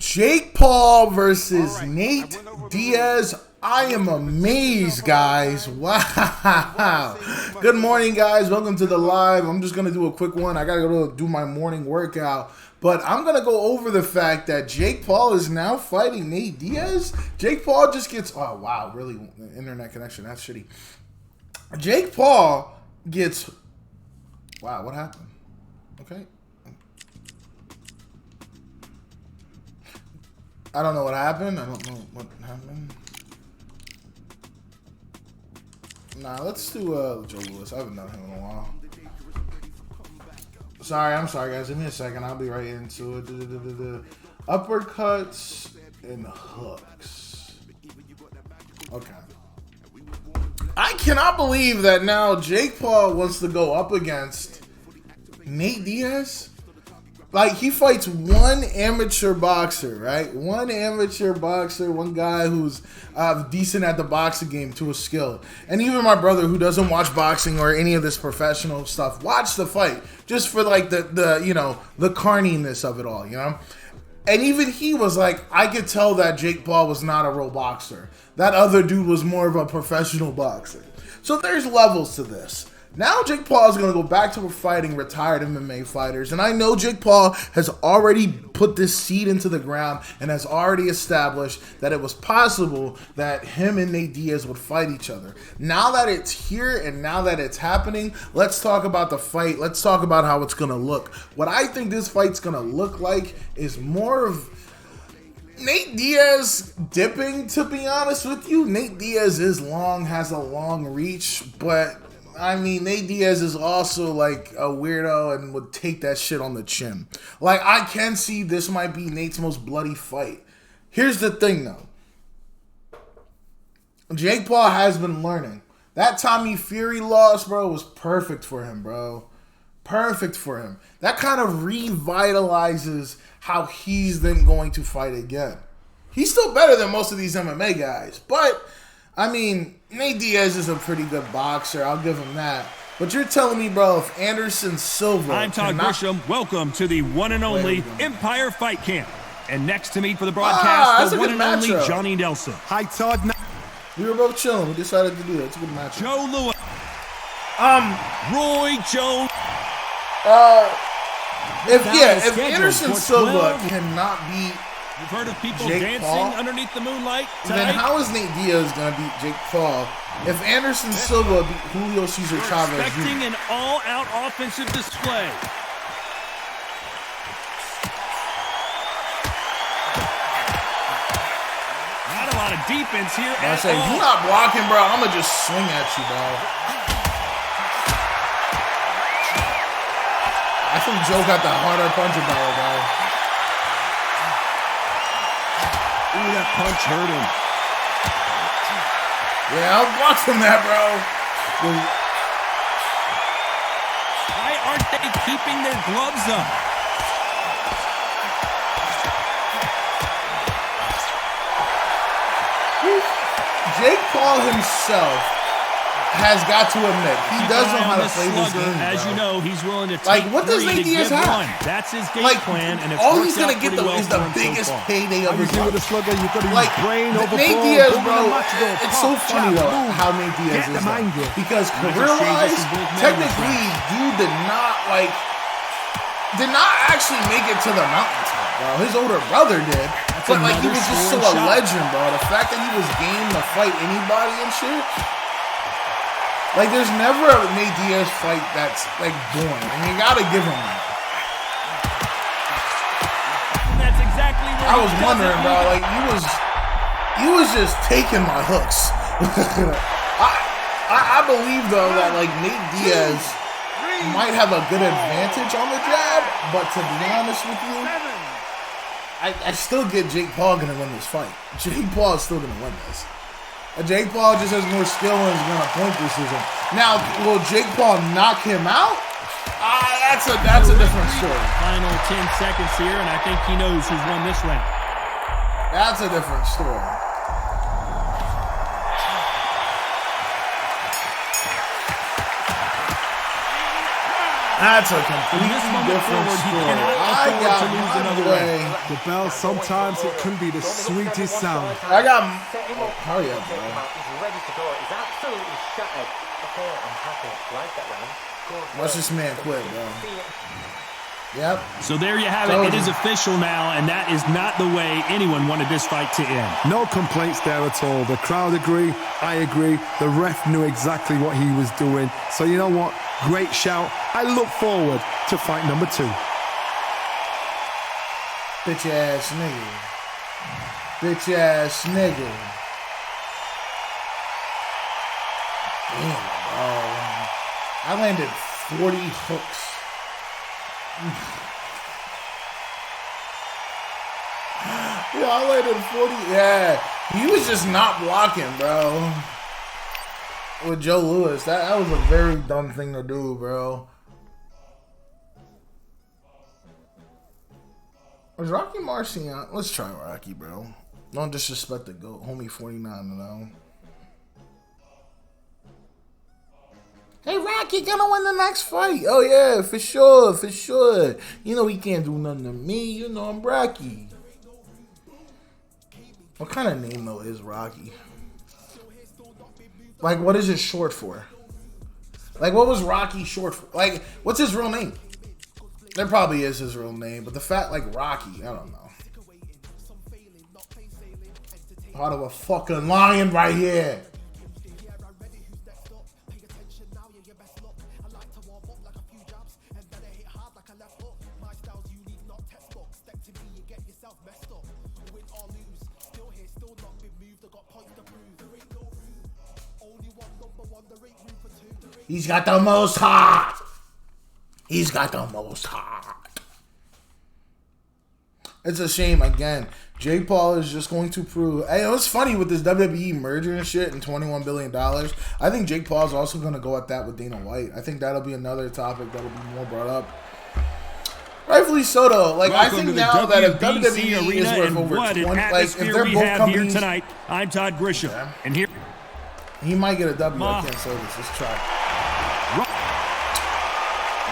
Jake Paul versus Nate Diaz. I am amazed, guys. Wow. Good morning, guys. Welcome to the live. I'm just going to do a quick one. I got to go do my morning workout. But I'm going to go over the fact that Jake Paul is now fighting Nate Diaz. Jake Paul just gets... Oh, wow. Really? Internet connection. That's shitty. Jake Paul gets... Wow, what happened? Okay. I don't know what happened. I don't know what happened. Nah, let's do Joe Louis. I haven't done him in a while. I'm sorry, guys. Give me a second. I'll be right into it. Uppercuts and hooks. Okay. I cannot believe that now Jake Paul wants to go up against Nate Diaz. Like, he fights one amateur boxer, right? One amateur boxer, one guy who's decent at the boxing game to a skill. And even my brother, who doesn't watch boxing or any of this professional stuff, watched the fight just for, like, the carniness of it all, you know? And even he was like, I could tell that Jake Paul was not a real boxer. That other dude was more of a professional boxer. So there's levels to this. Now Jake Paul is going to go back to fighting retired MMA fighters. And I know Jake Paul has already put this seed into the ground and has already established that it was possible that him and Nate Diaz would fight each other. Now that it's here and now that it's happening, let's talk about the fight. Let's talk about how it's going to look. What I think this fight's going to look like is more of Nate Diaz dipping, to be honest with you. Nate Diaz is long, has a long reach, but... I mean, Nate Diaz is also like a weirdo and would take that shit on the chin. Like, I can see this might be Nate's most bloody fight. Here's the thing, though. Jake Paul has been learning. That Tommy Fury loss, bro, was perfect for him, bro. Perfect for him. That kind of revitalizes how he's then going to fight again. He's still better than most of these MMA guys, but... I mean, Nate Diaz is a pretty good boxer. I'll give him that. But you're telling me, bro, if Anderson Silva... I'm Todd Grisham. Welcome to the one and only Empire Fight Camp. And next to me for the broadcast, the one and only Johnny Nelson. Hi, Todd. We were both chilling. We decided to do that. It's a good matchup. Joe Louis. Roy Jones. If Anderson Silva cannot beat... You've heard of people Jake dancing Paul? Underneath the moonlight tonight? Then how is Nate Diaz going to beat Jake Paul if Anderson Silva beat Julio Cesar Chavez Jr.? Expecting an all-out offensive display. Not a lot of defense here I at say, all. if you're not blocking, bro, I'm going to just swing at you, bro. I think Joe got the harder punch power, bro. Ooh, that punch hurt him. Yeah, I'll block from that, bro. Why aren't they keeping their gloves up? Jake Paul himself has got to admit he does know how to play this game, bro. As you know, he's willing to take like, what does Nate Diaz have? one. That's his game plan, and it's all he's gonna worked get out though pretty is well the for him biggest so far. payday of his With a life. slugger, you got to Like, use brain over Nate ball, Diaz, boom, bro, and a match go. it's so Pop, funny jab, though boom. how Nate Diaz Get is the mind though. game. Because exchanges career-wise, from both men technically, dude did not actually make it to the mountaintop, bro. His older brother did. But like, he was just still a legend, bro. The fact that he was game to fight anybody and shit. Like, there's never a Nate Diaz fight that's, like, born. And you gotta give him that. That's exactly where I was wondering, bro. Like, he was just taking my hooks. I believe, though, that, like, Nate Diaz might have a good advantage on the jab. But to be honest with you, I still get Jake Paul gonna win this fight. Jake Paul is still gonna win this. Jake Paul just has more skill and is going to point decision. Now, will Jake Paul knock him out? That's a different story. Final 10 seconds here, and I think he knows who's won this round. That's a different story. That's a completely different story. I got to lose another way. The bell, sometimes it can be the sweetest sound. I got. Hurry up, bro. He's ready to go. He's absolutely shattered. Okay, I'm happy. Like that round. Watch this man quit, bro. Yep. So there you have it. It is official now, and that is not the way anyone wanted this fight to end. No complaints there at all. The crowd agree. I agree. The ref knew exactly what he was doing. So you know what? Great shout. I look forward to fight number 2. Bitch ass nigga. Bitch ass nigga. Damn, bro. I landed 40 hooks. Yeah, I landed 40. Yeah, he was just not blocking, bro. With Joe Louis, that was a very dumb thing to do, bro. Was Rocky Marciano? Let's try Rocky, bro. Don't disrespect the GOAT. Homie 49-0. Hey, Rocky, gonna win the next fight. Oh, yeah, for sure, for sure. You know he can't do nothing to me. You know I'm Rocky. What kind of name, though, is Rocky? Like, what is it short for? Like, what was Rocky short for? Like, what's his real name? There probably is his real name, but the fact, like, Rocky, I don't know. Out of a fucking lion right here. He's got the most heart. He's got the most heart. It's a shame, again. Jake Paul is just going to prove... Hey, it was funny with this WWE merger and shit and $21 billion. I think Jake Paul is also going to go at that with Dana White. I think that'll be another topic that'll be more brought up. Rightfully so, though. Like, I think now that if WWE is worth over 20... Like, if they're both companies... Here tonight, I'm Todd Grisham. Okay. And here... He might get a W. I can't say this. Let's try.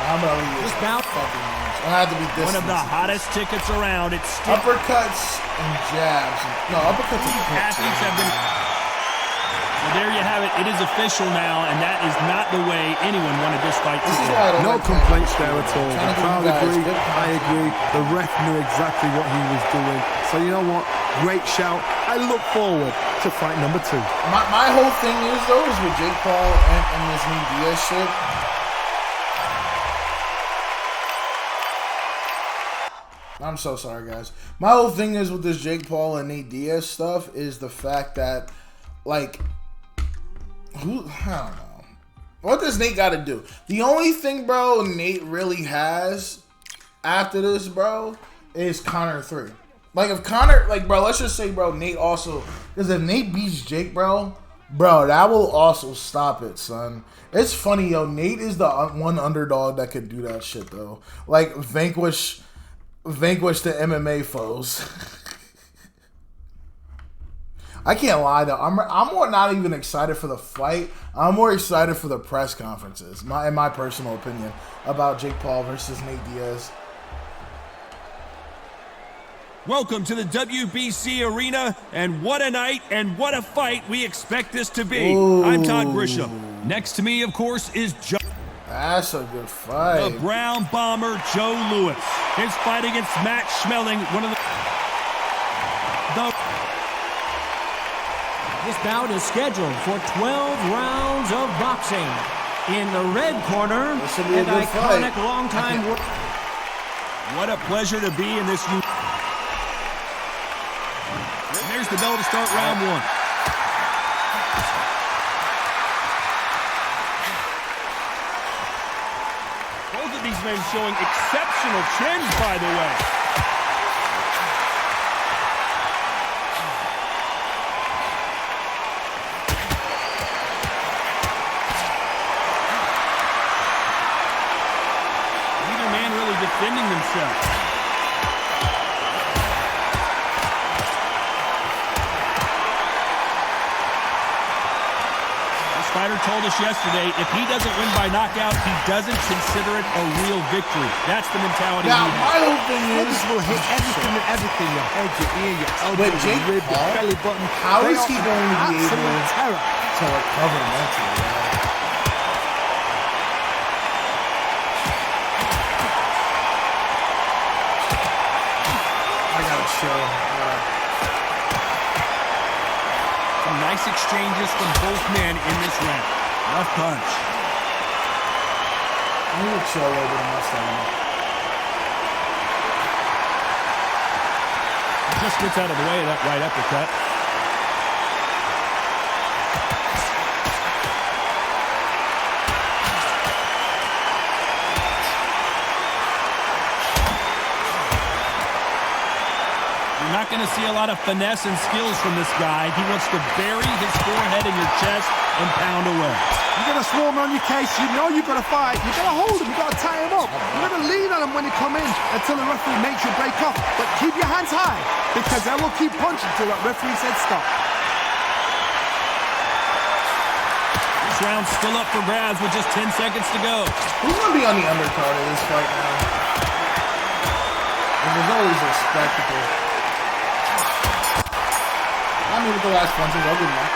How about we this bout? I have to be one of the hottest tickets around. It's uppercuts and jabs. No, uppercuts and athletes have been. Well, there you have it. It is official now, and that is not the way anyone wanted this fight to end. No complaints there at all. The crowd agree. I agree. The ref knew exactly what he was doing. So you know what? Great shout. I look forward to fight number 2. My whole thing is though is with Jake Paul and this new Diaz shit. I'm so sorry, guys. My whole thing is with this Jake Paul and Nate Diaz stuff is the fact that, like, I don't know. What does Nate got to do? The only thing, bro, Nate really has after this, bro, is Conor 3. Like, if Conor, like, bro, let's just say, bro, Nate also, because if Nate beats Jake, bro, that will also stop it, son. It's funny, yo, Nate is the one underdog that could do that shit, though. Like, vanquish the MMA foes. I can't lie though. I'm more not even excited for the fight. I'm more excited for the press conferences. In my personal opinion about Jake Paul versus Nate Diaz. Welcome to the WBC arena, and what a night and what a fight we expect this to be. Ooh. I'm Todd Grisham. Next to me, of course, is Joe. That's a good fight. The Brown Bomber, Joe Louis. His fight against Matt Schmeling, one of the... This bout is scheduled for 12 rounds of boxing. In the red corner, an iconic longtime... What a pleasure to be in this... And there's the bell to start round 1. These men showing exceptional chins, by the way. Neither man really defending themselves. fighter told us yesterday, if he doesn't win by knockout, he doesn't consider it a real victory. That's the mentality Now, he has. my whole thing is, This will hit everything and everything. Your head, your ear, your elbow, But Jake your rib, your Paul, belly button. how They is he are going to be absolute able terror. to recover mentally? I gotta chill. Some nice exchanges from both men in this round. Left punch. I need to chill a little bit on my stomach. Just gets out of the way of that right uppercut. You're not going to see a lot of finesse and skills from this guy. He wants to bury his forehead in your chest and pound away. You're going to swarm on your case. You know you've got to fight. You've got to hold him. You've got to tie him up. You're going to lean on him when they come in until the referee makes you break off. But keep your hands high because they will keep punching until that referee says stop. This round's still up for grabs with just 10 seconds to go. Who's gonna be on the undercard of this fight now? There's always a spectacle. I mean, with the last punches, I'll give him that.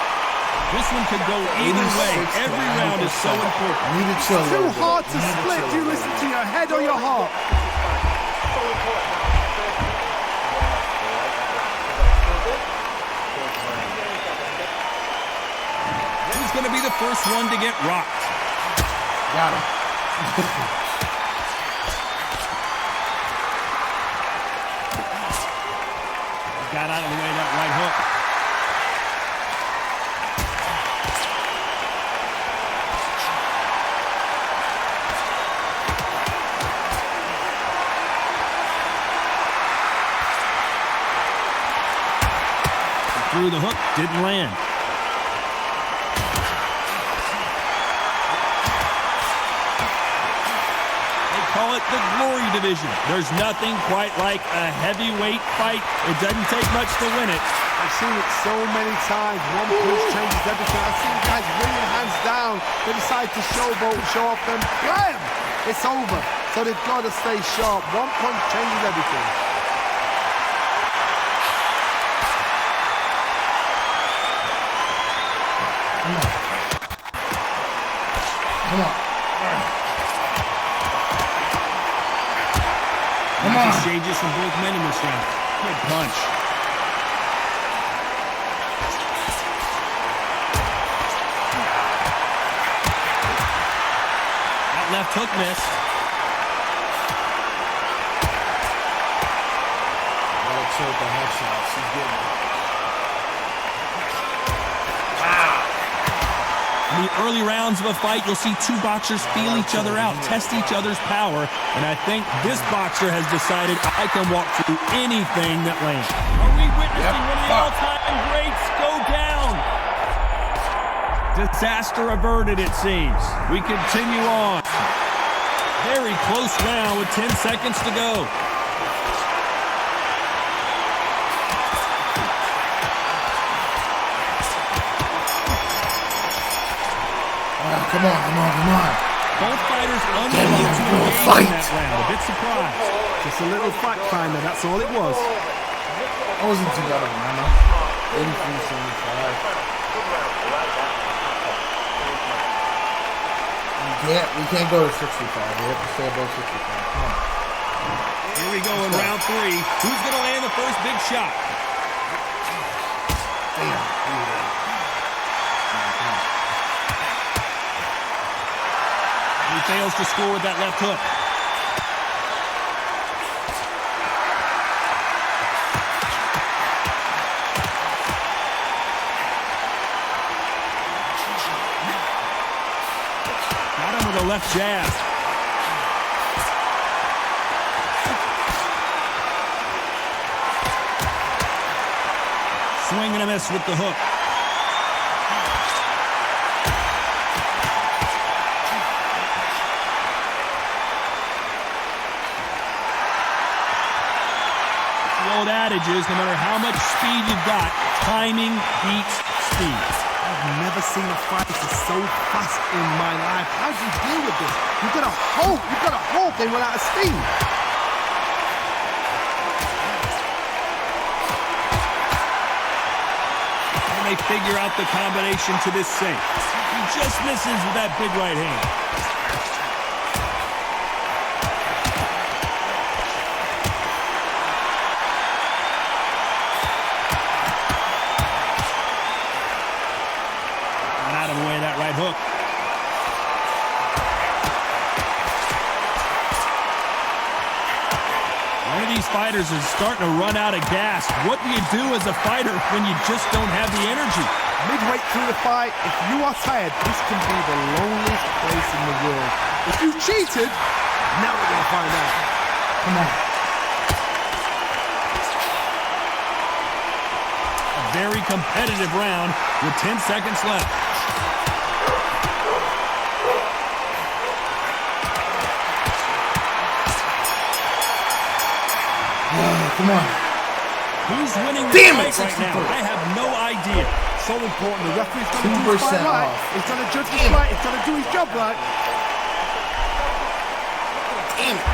This one could go either way. Every round is so important. I need to chill a Too little bit. hard to I need split. chill a Do you little listen bit. to your head or your heart? Who's going to be the first one to get rocked? Got him. Got out of the way of that right hook. He threw the hook, didn't land. Call it the glory division. There's nothing quite like a heavyweight fight. It doesn't take much to win it. I've seen it so many times. One punch changes everything. I've seen guys bringing hands down. They decide to showboat, show off them. Blam! It's over. So they've got to stay sharp. One punch changes everything. Come on. Come on. Exchanges from both men in this round. Good punch. That left hook missed. Gotta chill with the headshots. He's getting it. In the early rounds of a fight, you'll see two boxers feel each other out, test each other's power, and I think this boxer has decided I can walk through anything that lands. Are we witnessing one of the all-time greats go down? Disaster averted, it seems. We continue on. Very close round with 10 seconds to go. Come on. Both fighters unable to engage in that round. A bit surprised. Just a little fact finder. That's all it was. I wasn't too bad of a runner. 83-75. We can't go to 65. We have to stay above 65. Come on. Here we go in round three. Who's going to land the first big shot? Damn. He fails to score with that left hook. Got him with a left jab. Swing and a miss with the hook. The old adage is no matter how much speed you've got, timing beats speed. I've never seen a fighter so fast in my life. How do you deal with this? You've got to hope they run out of steam. And they figure out the combination to this sink. He just misses with that big right hand. Hook. One of these fighters is starting to run out of gas. What do you do as a fighter when you just don't have the energy? Midway through the fight, if you are tired, this can be the loneliest place in the world. If you cheated, now we're going to find out. Come on. A very competitive round with 10 seconds left. Come on. Who's winning this Damn it, fight right now? I have no idea. So important. The referee's going to do his fight right. He's going to judge this right. He's going to do his job right. Damn it.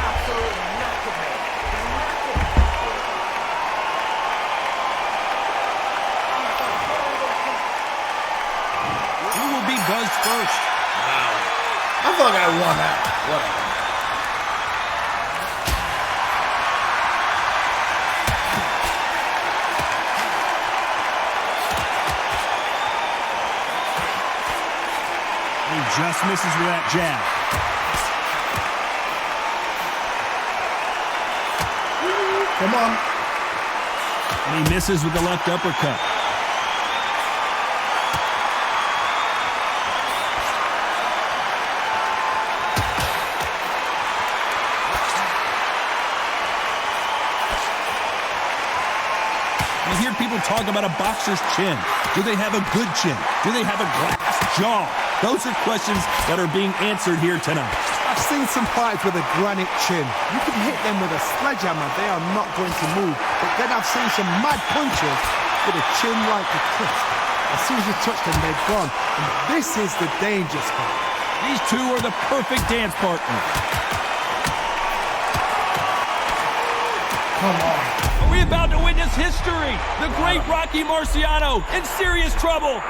Who will be buzzed first? Wow. I thought I won that. Whatever. Just misses with that jab. Come on. And he misses with the left uppercut. You hear people talk about a boxer's chin. Do they have a good chin? Do they have a glass jaw? Those are questions that are being answered here tonight. I've seen some fights with a granite chin. You can hit them with a sledgehammer, they are not going to move. But then I've seen some mad punchers with a chin like a cliff. As soon as you touch them, they're gone. And this is the danger spot. These two are the perfect dance partners. Come on. Are we about to witness history? The great Rocky Marciano in serious trouble.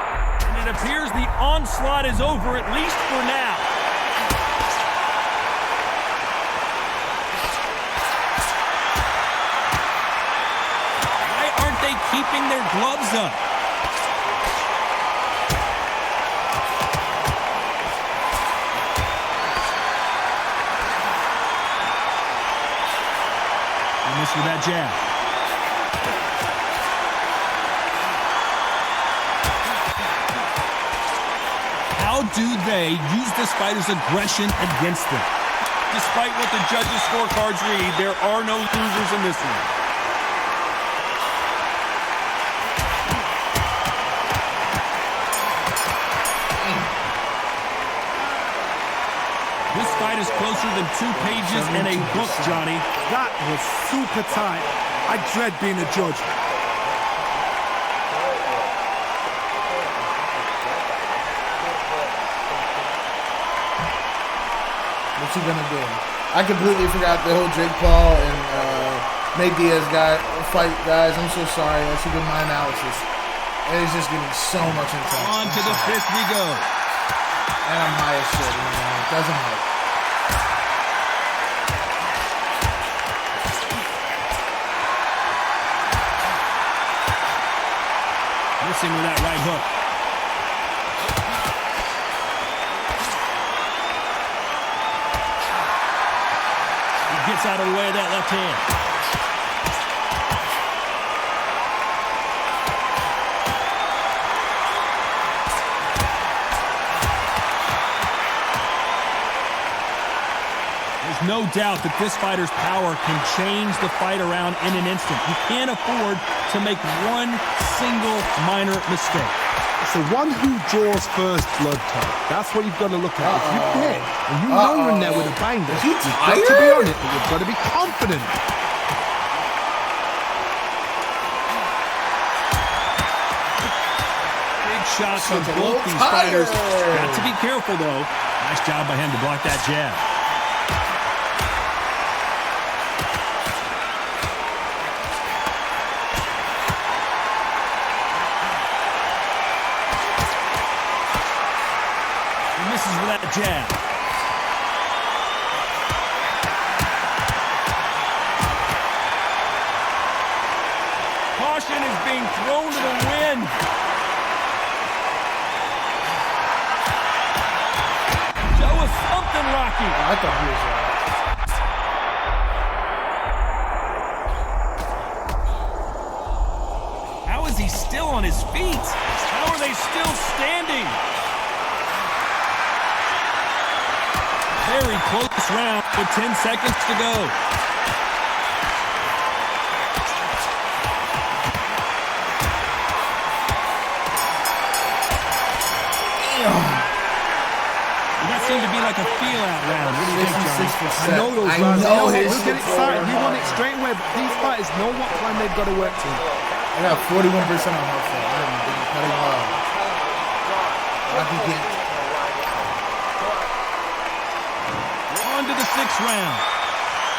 And it appears the onslaught is over, at least for now. Why aren't they keeping their gloves up? He missed with that jab. How do they use this fighter's aggression against them? Despite what the judges' scorecards read, there are no losers in this one. This fight is closer than 2 pages in a book, Johnny. That was super tight. I dread being a judge. What's he gonna do? I completely forgot the whole Jake Paul and Nate Diaz fight, guys. I'm so sorry. I should do my analysis. It is just getting so much intense. On to the 5th we go. And I'm high as shit. It doesn't hurt. Missing with that right hook. Gets out of the way of that left hand. There's no doubt that this fighter's power can change the fight around in an instant. You can't afford to make one single minor mistake. It's the one who draws first blood type. That's what you've got to look at. If you hit and you know you're in there with a banger, you've got to be on it, but you've got to be confident. Big shots from both these fighters. Got to be careful, though. Nice job by him to block that jab. He misses with that jab. Caution is being thrown to the wind. Show us something, Rocky. I thought he was right. How is he still on his feet? How are they still standing? Very close round with 10 seconds to go. That seemed to be like a feel-out round. What do you think, John? I know those I rounds. know He'll his get excited. He won it straight away. But these fighters know what plan they've got to work to. I got 41% on health. I am cutting well. Rocky can't. On to the 6th round.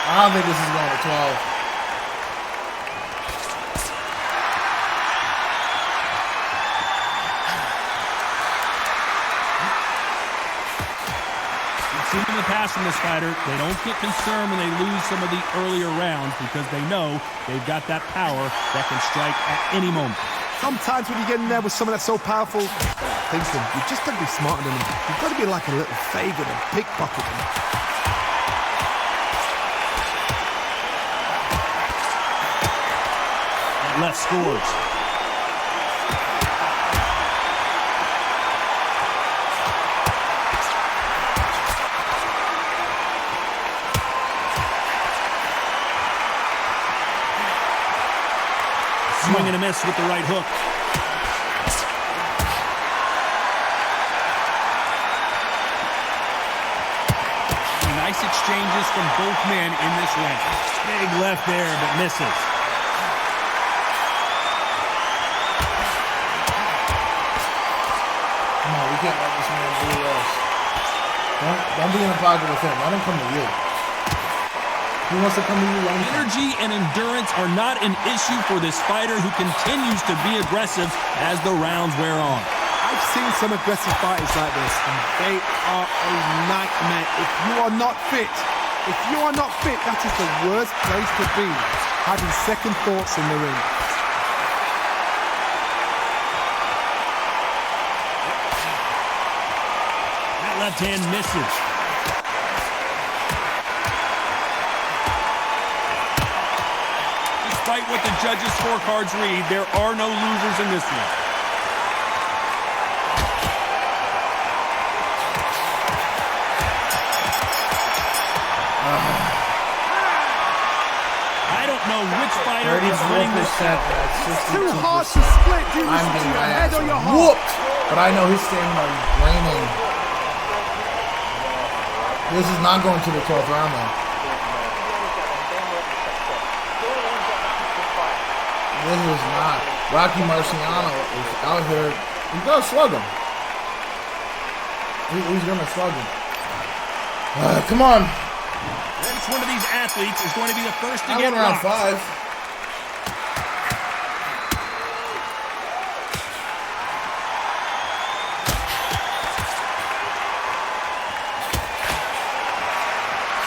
I don't think this is going to 12. Seen in the past from this fighter, they don't get concerned when they lose some of the earlier rounds because they know they've got that power that can strike at any moment. Sometimes when you get in there with someone that's so powerful, thinking, you've just got to be smarter than them. You've got to be like a little favourite and pickpocket them. Left scores. Swing and a miss with the right hook. Nice exchanges from both men in this round. Big left there, but misses. Come on, we can't let this man do us. Don't be in the pocket with him. Let him come to you. He wants to come to you. Let him come. Energy and endurance are not an issue for this fighter who continues to be aggressive as the rounds wear on. I've seen some aggressive fighters like this, and they are a nightmare. If you are not fit, that is the worst place to be, having second thoughts in the ring. That left hand misses. Despite what the judges' scorecards read, there are no losers in this one. I don't know which fighter is winning this. 34%. That's Too 62%. hard to split. Do you I'm listen to getting your my head ass or your heart? whooped, but I know his stamina is draining. This is not going to the 12th round, though. This is not. Rocky Marciano is out here. He's gonna slug him. He's gonna slug him. Come on. Each one of these athletes is going to be the first to I get went round rocked. 5.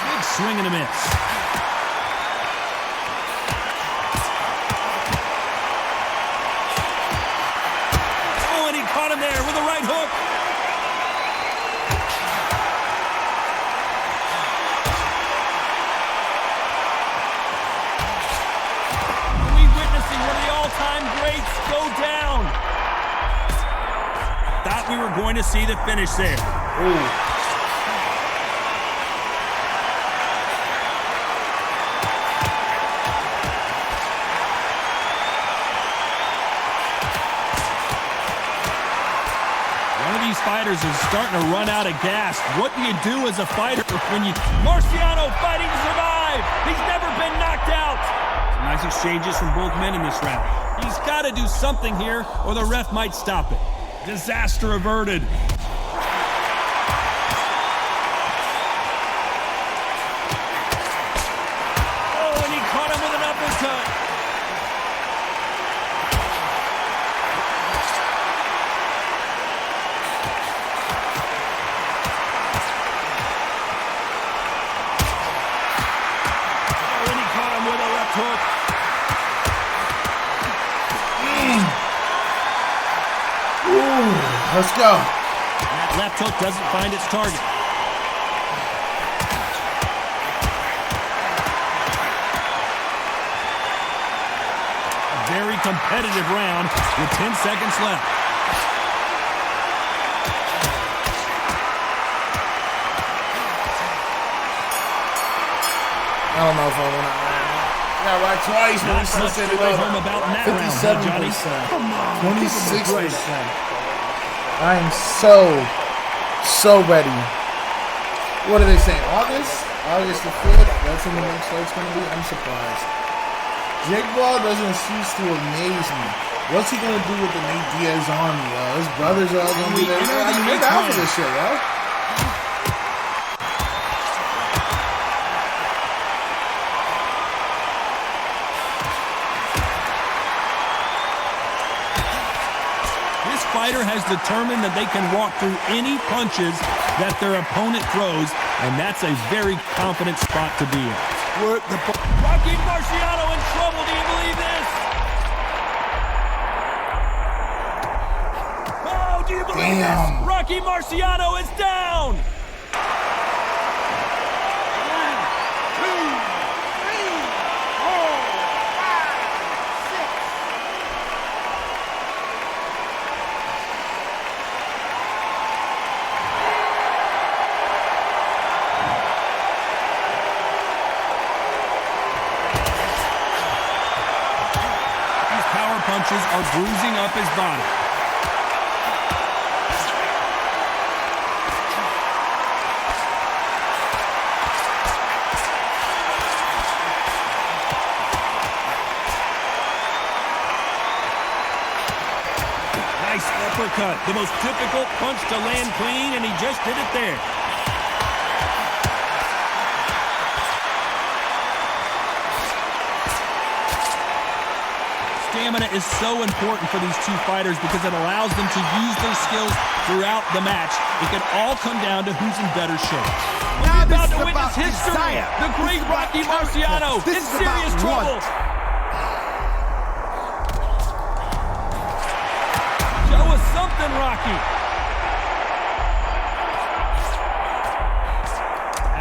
Big swing and a miss. Oh, and he caught him there with a right hook. Are we witnessing one of the all-time greats go down? Thought we were going to see the finish there. Ooh. These fighters is starting to run out of gas. What do you do as a fighter when you... Marciano fighting to survive. He's never been knocked out. Some nice exchanges from both men in this round. He's got to do something here or the ref might stop it. Disaster averted. Oh, and he caught him with an uppercut. Oh, and he caught him with a left hook. Let's go. That left hook doesn't find its target. A very competitive round with 10 seconds left. I don't know if I want to. Yeah, right twice, but Not we still much said to it write over. home about in that round, huh, Johnny? 57%. Come on. 26%. I am so ready. What are they saying? August the 5th? That's when the next fight's going to be? I'm surprised. Jake Paul doesn't cease to amaze me. What's he going to do with the Nate Diaz army, yo? His brothers are all going to be there. I mean, they're down for this shit, yo. This fighter has determined that they can walk through any punches that their opponent throws, and that's a very confident spot to be in. Rocky Marciano in trouble. Do you believe this? Oh, do you believe this? Rocky Marciano is down. Punches are bruising up his body. Nice uppercut. The most difficult punch to land clean, and he just did it there. Stamina is so important for these two fighters because it allows them to use their skills throughout the match. It can all come down to who's in better shape. Now We're about this to is witness about history. desire. The great Rocky Marciano This in is serious about trouble. want. Show us something, Rocky.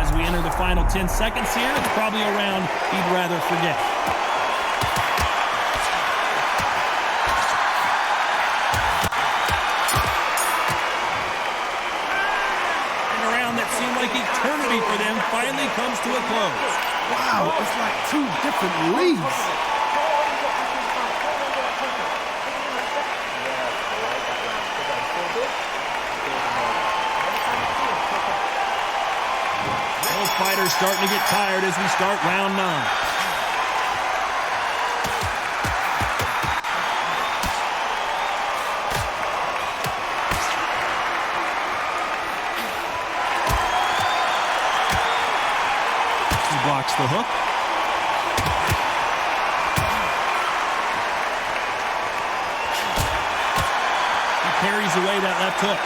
As we enter the final 10 seconds here, it's probably a round he'd rather forget. Seemed like eternity for them finally comes to a close. Wow, it's like two different leagues. Both fighters starting to get tired as we start round 9. Blocks the hook. He carries away that left hook.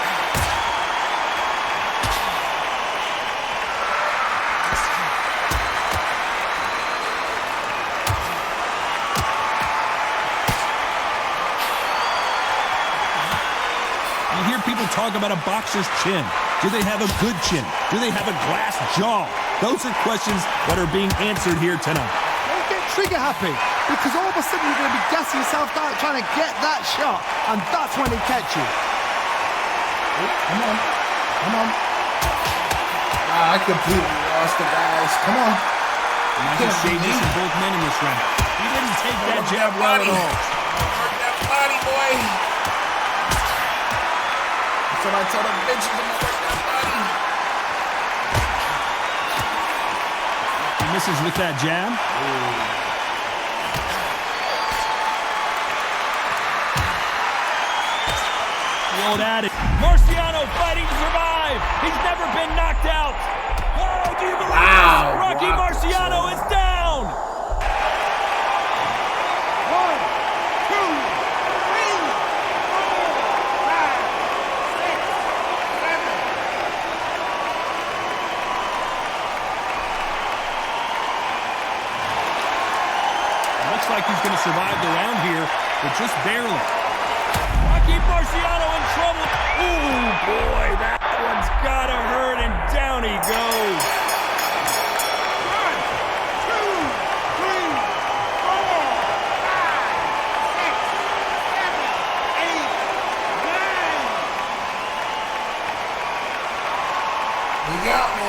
You hear people talk about a boxer's chin. Do they have a good chin? Do they have a glass jaw? Those are questions that are being answered here tonight. Don't get trigger happy, because all of a sudden you're going to be gassing yourself out trying to get that shot, and that's when he catch you. Come on. Come on. I completely lost the guys. Come on. Nice exchanges from both men in this round. He didn't take that jab well at all. Work that body, boy. That's what I tell the bitches. I'm gonna work that body. He misses with that jab. solid addict. Marciano fighting to survive. He's never been knocked out. Oh, do you believe this? Rocky Marciano is down. 1, 2, 3, 4, 5, 6, 7, 8, 9. Looks like he's going to survive the round here, but just barely. Rocky Marciano in trouble. Ooh, boy, that one's got to hurt, and down he goes. 1, 2, 3, 4, 5, 6, 7, 8, 9. You got me.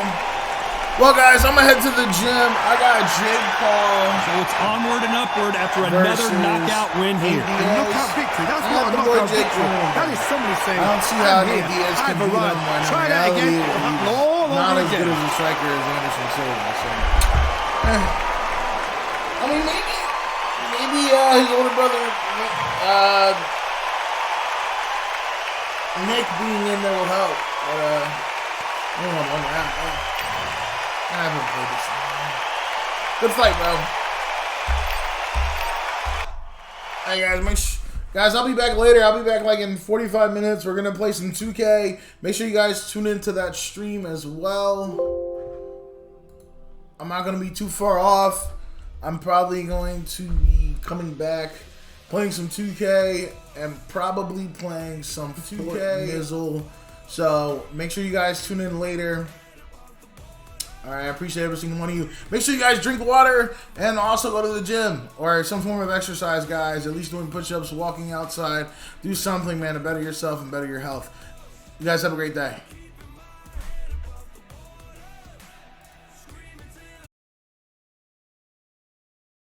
Well, guys, I'm going to head to the gym. I got Jake Paul. So it's onward and upward after another knockout win here. Knockout victory. That's I not a have the boy knockout Jake victory. Paul. That is somebody saying, I don't see how I'm Nate here. Diaz can I've beat him arrived. when Try that in again. reality, All he's not over as again. good as a striker as Anderson Silva. So, I mean, maybe his older brother, Nick being in there will help. But, I don't know, I haven't played this. Good fight, bro. Hey guys, I'll be back later. I'll be back like in 45 minutes. We're gonna play some 2K. Make sure you guys tune into that stream as well. I'm not gonna be too far off. I'm probably going to be coming back, playing some 2K, and probably playing some 2K Mizzle. So make sure you guys tune in later. Alright, I appreciate every single one of you. Make sure you guys drink water and also go to the gym or some form of exercise, guys. At least doing push-ups, walking outside. Do something, man, to better yourself and better your health. You guys have a great day.